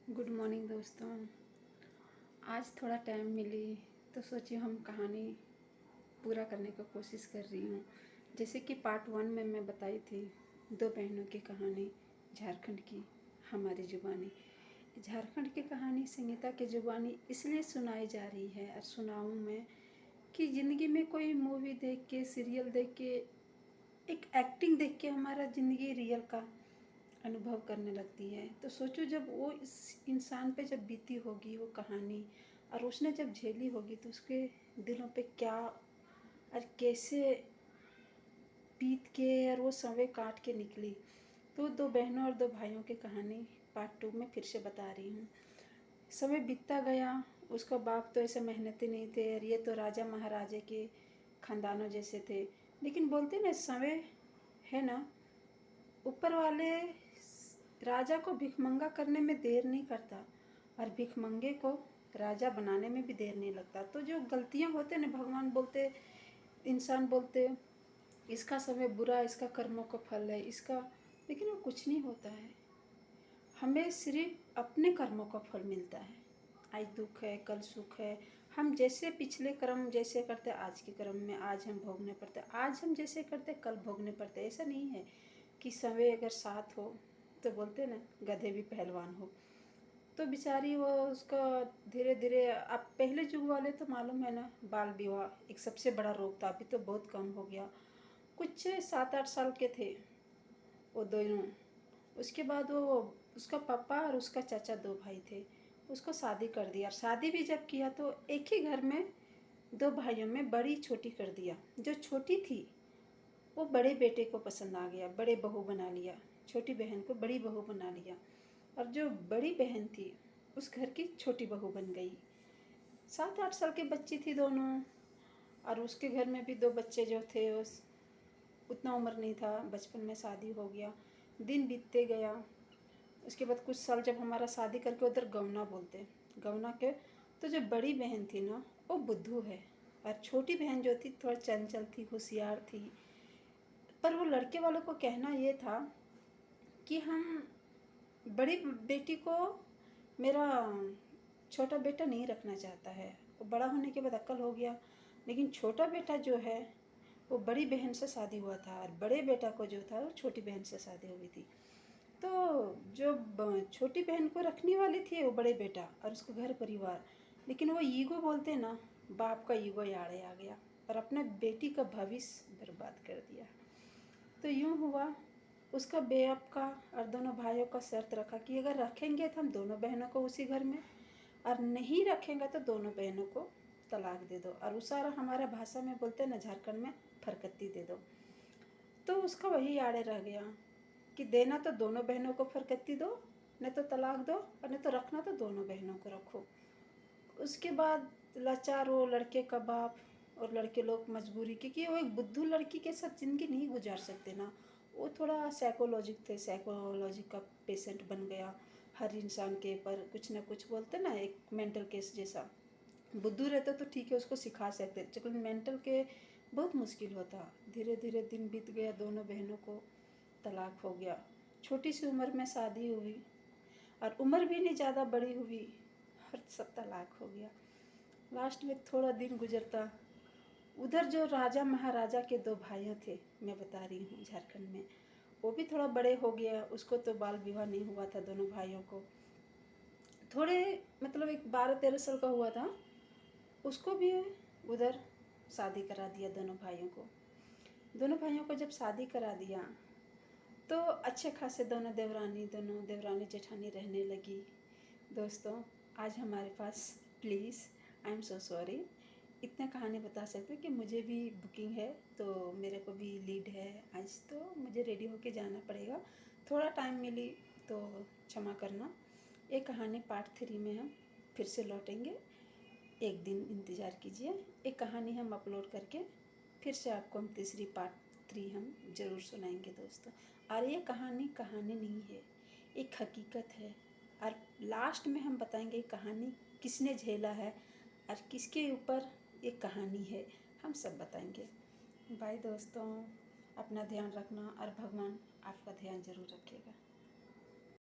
Good morning दोस्तों। आज थोड़ा टाइम मिली तो सोची हम कहानी पूरा करने की कोशिश कर रही हूँ। जैसे कि पार्ट 1 में मैं बताई थी, दो बहनों की कहानी, झारखंड की हमारी ज़ुबानी। झारखंड की कहानी संगीता की ज़ुबानी इसलिए सुनाई जा रही है और सुनाऊँ मैं कि ज़िंदगी में कोई मूवी देख के, सीरियल देख के, एक एक्टिंग देख के हमारा ज़िंदगी रियल का अनुभव करने लगती है। तो सोचो जब वो इस इंसान पे जब बीती होगी वो कहानी और उसने जब झेली होगी तो उसके दिलों पे क्या और कैसे बीत के और वो समय काट के निकली। तो दो बहनों और दो भाइयों की कहानी पार्ट 2 में फिर से बता रही हूँ। समय बीतता गया, उसका बाप तो ऐसे मेहनती नहीं थे और ये तो राजा महाराजे के खानदानों जैसे थे। लेकिन बोलते ना, समय है ना, ऊपर वाले राजा को भिखमंगा करने में देर नहीं करता और भिखमंगे को राजा बनाने में भी देर नहीं लगता। तो जो गलतियां होते ना, भगवान बोलते, इंसान बोलते इसका समय बुरा, इसका कर्मों का फल है इसका, लेकिन वो कुछ नहीं होता है। हमें सिर्फ अपने कर्मों का फल मिलता है। आज दुख है, कल सुख है। हम जैसे पिछले कर्म जैसे करते आज के कर्म में आज हम भोगने पड़ते, आज हम जैसे करते कल भोगने पड़ते। ऐसा नहीं है कि समय अगर साथ हो तो बोलते ना गधे भी पहलवान हो। तो बेचारी वो उसका धीरे धीरे, अब पहले युग वाले तो मालूम है ना, बाल विवाह एक सबसे बड़ा रोग था। अभी तो बहुत कम हो गया, कुछ 7-8 साल के थे वो दोनों। उसके बाद वो उसका पापा और उसका चाचा दो भाई थे, उसको शादी कर दिया। शादी भी जब किया तो एक ही घर में दो भाइयों में बड़ी छोटी कर दिया। जो छोटी थी वो बड़े बेटे को पसंद आ गया, बड़े बहू बना लिया। छोटी बहन को बड़ी बहू बना लिया और जो बड़ी बहन थी उस घर की छोटी बहू बन गई। 7-8 साल की बच्ची थी दोनों। और उसके घर में भी दो बच्चे जो थे, उस उतना उम्र नहीं था, बचपन में शादी हो गया। दिन बीतते गया। उसके बाद कुछ साल जब हमारा शादी करके उधर गवना बोलते, गवना के, तो जो बड़ी बहन थी ना वो बुद्धू है और छोटी बहन जो थी थोड़ा चंचल थी, होशियार थी। पर वो लड़के वालों को कहना ये था कि हम बड़ी बेटी को मेरा छोटा बेटा नहीं रखना चाहता है। वो बड़ा होने के बाद अक्ल हो गया, लेकिन छोटा बेटा जो है वो बड़ी बहन से शादी हुआ था और बड़े बेटा को जो था वो छोटी बहन से शादी हुई थी। तो जो छोटी बहन को रखने वाली थी वो बड़े बेटा और उसका घर परिवार, लेकिन वो ईगो बोलते ना, बाप का ईगो याड़े आ गया और अपने बेटी का भविष्य बर्बाद कर दिया। तो यूँ हुआ, उसका बेअप का और दोनों भाइयों का शर्त रखा कि अगर रखेंगे तो हम दोनों बहनों को उसी घर में, और नहीं रखेंगे तो दोनों बहनों को तलाक दे दो। और उस सारा हमारा भाषा में बोलते हैं ना झारखंड में, फरकत्ती दे दो। तो उसका वही आड़े रह गया कि देना तो दोनों बहनों को फरकत्ती दो, नहीं तो तलाक दो, और नहीं तो रखना तो दोनों बहनों को रखो। उसके बाद लाचार वो लड़के का बाप और लड़के लोग मजबूरी, क्योंकि वो एक बुद्धू लड़की के साथ ज़िंदगी नहीं गुजार सकते ना। वो थोड़ा साइकोलॉजिक थे, साइकोलॉजी का पेशेंट बन गया हर इंसान के। पर कुछ ना कुछ बोलते ना, एक मेंटल केस जैसा। बुद्धू रहता तो ठीक है, उसको सिखा सकते, लेकिन मेंटल के बहुत मुश्किल होता। धीरे धीरे दिन बीत गया, दोनों बहनों को तलाक हो गया। छोटी सी उम्र में शादी हुई और उम्र भी नहीं ज़्यादा बड़ी हुई और सब तलाक हो गया। लास्ट में थोड़ा दिन गुजरता, उधर जो राजा महाराजा के दो भाइयों थे, मैं बता रही हूँ झारखंड में, वो भी थोड़ा बड़े हो गया। उसको तो बाल विवाह नहीं हुआ था, दोनों भाइयों को थोड़े मतलब एक 12-13 साल का हुआ था। उसको भी उधर शादी करा दिया दोनों भाइयों को। दोनों भाइयों को जब शादी करा दिया तो अच्छे खासे दोनों देवरानी जेठानी रहने लगी। दोस्तों, आज हमारे पास, please I am so sorry, इतना कहानी बता सकते हैं कि मुझे भी बुकिंग है तो मेरे को भी लीड है आज, तो मुझे रेडी होके जाना पड़ेगा। थोड़ा टाइम मिली तो क्षमा करना। ये कहानी पार्ट 3 में हम फिर से लौटेंगे, एक दिन इंतज़ार कीजिए। एक कहानी हम अपलोड करके फिर से आपको हम तीसरी पार्ट 3 हम ज़रूर सुनाएंगे दोस्तों। और ये कहानी कहानी नहीं है, एक हकीकत है। और लास्ट में हम बताएंगे कहानी किसने झेला है और किसके ऊपर ये कहानी है, हम सब बताएंगे। बाय दोस्तों, अपना ध्यान रखना और भगवान आपका ध्यान ज़रूर रखेगा।